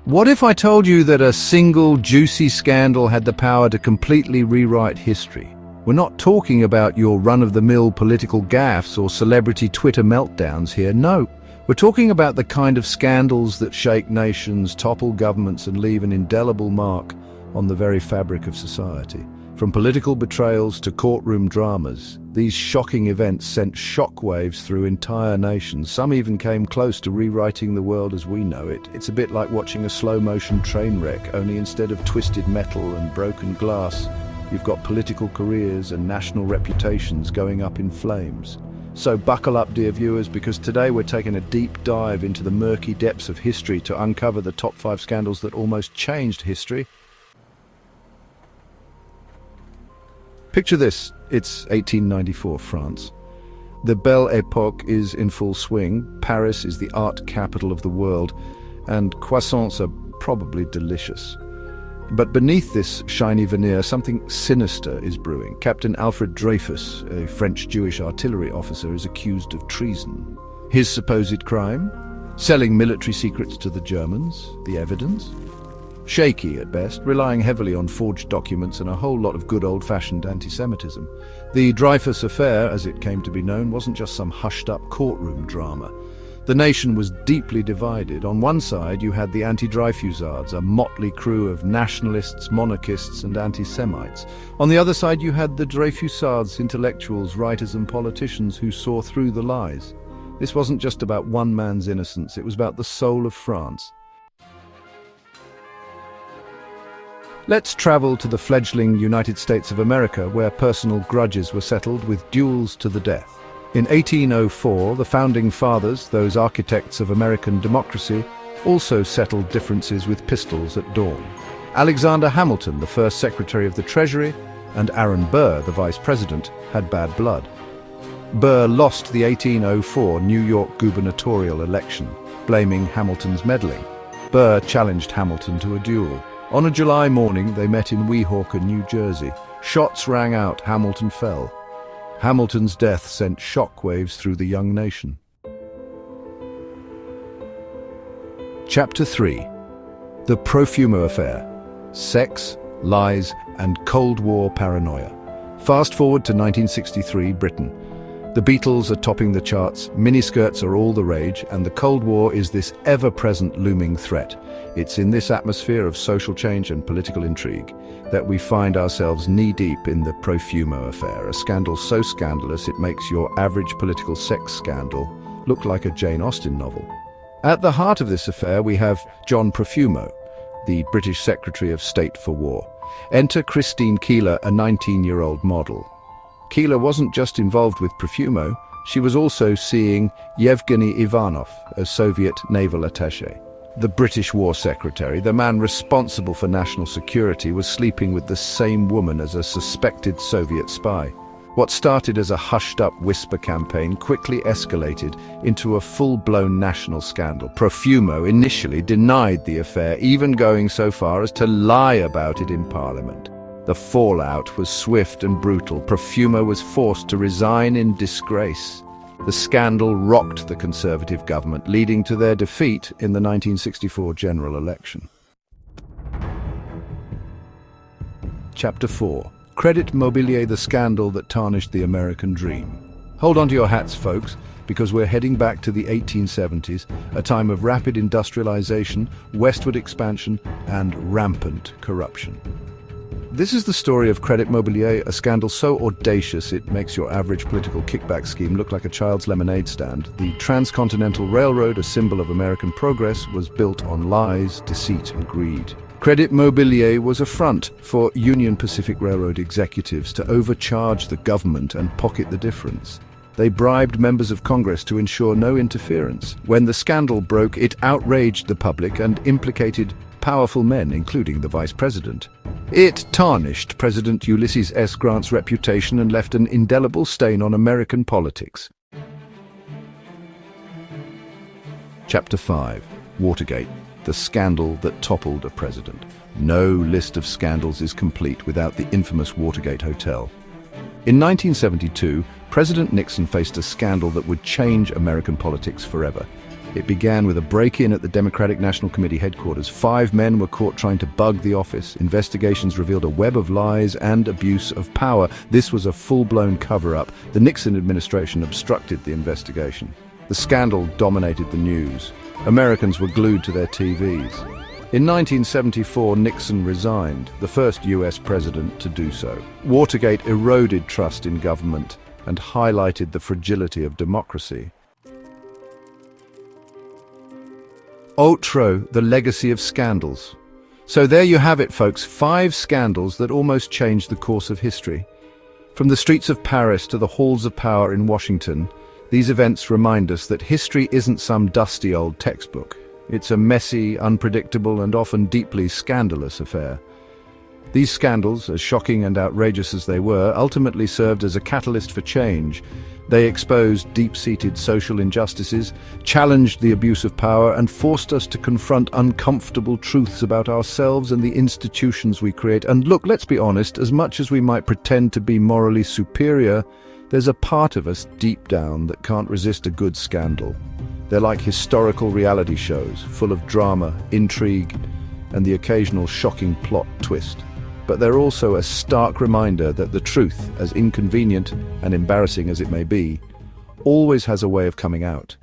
What if I told you that a single juicy scandal had the power to completely rewrite history? We're not talking about your run-of-the-mill political gaffes or celebrity Twitter meltdowns here. No, we're talking about the kind of scandals that shake nations, topple governments, and leave an indelible mark on the very fabric of society. From political betrayals to courtroom dramas, these shocking events sent shockwaves through entire nations. Some even came close to rewriting the world as we know it. It's a bit like watching a slow-motion train wreck, only instead of twisted metal and broken glass, you've got political careers and national reputations going up in flames. So buckle up, dear viewers, because today we're taking a deep dive into the murky depths of history to uncover the top 5 scandals that almost changed history. Picture this, it's 1894 France. The Belle Époque is in full swing, Paris is the art capital of the world, and croissants are probably delicious. But beneath this shiny veneer, something sinister is brewing. Captain Alfred Dreyfus, a French Jewish artillery officer, is accused of treason. His supposed crime? Selling military secrets to the Germans. The evidence? Shaky at best, relying heavily on forged documents and a whole lot of good old-fashioned antisemitism. The Dreyfus affair, as it came to be known, wasn't just some hushed-up courtroom drama. The nation was deeply divided. On one side you had the anti-Dreyfusards, a motley crew of nationalists, monarchists and anti-Semites. On the other side you had the Dreyfusards, intellectuals, writers and politicians who saw through the lies. This wasn't just about one man's innocence, it was about the soul of France. Let's travel to the fledgling United States of America, where personal grudges were settled with duels to the death. In 1804, the Founding Fathers, those architects of American democracy, also settled differences with pistols at dawn. Alexander Hamilton, the first Secretary of the Treasury, and Aaron Burr, the Vice President, had bad blood. Burr lost the 1804 New York gubernatorial election, blaming Hamilton's meddling. Burr challenged Hamilton to a duel. On a July morning, they met in Weehawken, New Jersey. Shots rang out, Hamilton fell. Hamilton's death sent shockwaves through the young nation. Chapter 3. The Profumo Affair. Sex, Lies, and Cold War Paranoia. Fast forward to 1963, Britain. The Beatles are topping the charts, miniskirts are all the rage, and the Cold War is this ever-present looming threat. It's in this atmosphere of social change and political intrigue that we find ourselves knee-deep in the Profumo affair, a scandal so scandalous it makes your average political sex scandal look like a Jane Austen novel. At the heart of this affair we have John Profumo, the British Secretary of State for War. Enter Christine Keeler, a 19-year-old model. Keeler wasn't just involved with Profumo, she was also seeing Yevgeny Ivanov, a Soviet naval attaché. The British War Secretary, the man responsible for national security, was sleeping with the same woman as a suspected Soviet spy. What started as a hushed-up whisper campaign quickly escalated into a full-blown national scandal. Profumo initially denied the affair, even going so far as to lie about it in Parliament. The fallout was swift and brutal. Profumo was forced to resign in disgrace. The scandal rocked the Conservative government, leading to their defeat in the 1964 general election. Chapter 4. Credit Mobilier, the scandal that tarnished the American dream. Hold on to your hats, folks, because we're heading back to the 1870s, a time of rapid industrialization, westward expansion, and rampant corruption. This is the story of Credit Mobilier, a scandal so audacious it makes your average political kickback scheme look like a child's lemonade stand. The Transcontinental Railroad, a symbol of American progress, was built on lies, deceit, and greed. Credit Mobilier was a front for Union Pacific Railroad executives to overcharge the government and pocket the difference. They bribed members of Congress to ensure no interference. When the scandal broke, it outraged the public and implicated powerful men, including the Vice President. It tarnished President Ulysses S. Grant's reputation and left an indelible stain on American politics. Chapter 5. Watergate, the scandal that toppled a president. No list of scandals is complete without the infamous Watergate Hotel. In 1972, President Nixon faced a scandal that would change American politics forever. It began with a break-in at the Democratic National Committee headquarters. 5 men were caught trying to bug the office. Investigations revealed a web of lies and abuse of power. This was a full-blown cover-up. The Nixon administration obstructed the investigation. The scandal dominated the news. Americans were glued to their TVs. In 1974, Nixon resigned, the first US president to do so. Watergate eroded trust in government and highlighted the fragility of democracy. Outro, the legacy of scandals. So there you have it, folks, 5 scandals that almost changed the course of history. From the streets of Paris to the halls of power in Washington, these events remind us that history isn't some dusty old textbook. It's a messy, unpredictable, and often deeply scandalous affair. These scandals, as shocking and outrageous as they were, ultimately served as a catalyst for change. They exposed deep-seated social injustices, challenged the abuse of power, and forced us to confront uncomfortable truths about ourselves and the institutions we create. And look, let's be honest, as much as we might pretend to be morally superior, there's a part of us deep down that can't resist a good scandal. They're like historical reality shows, full of drama, intrigue, and the occasional shocking plot twist. But they're also a stark reminder that the truth, as inconvenient and embarrassing as it may be, always has a way of coming out.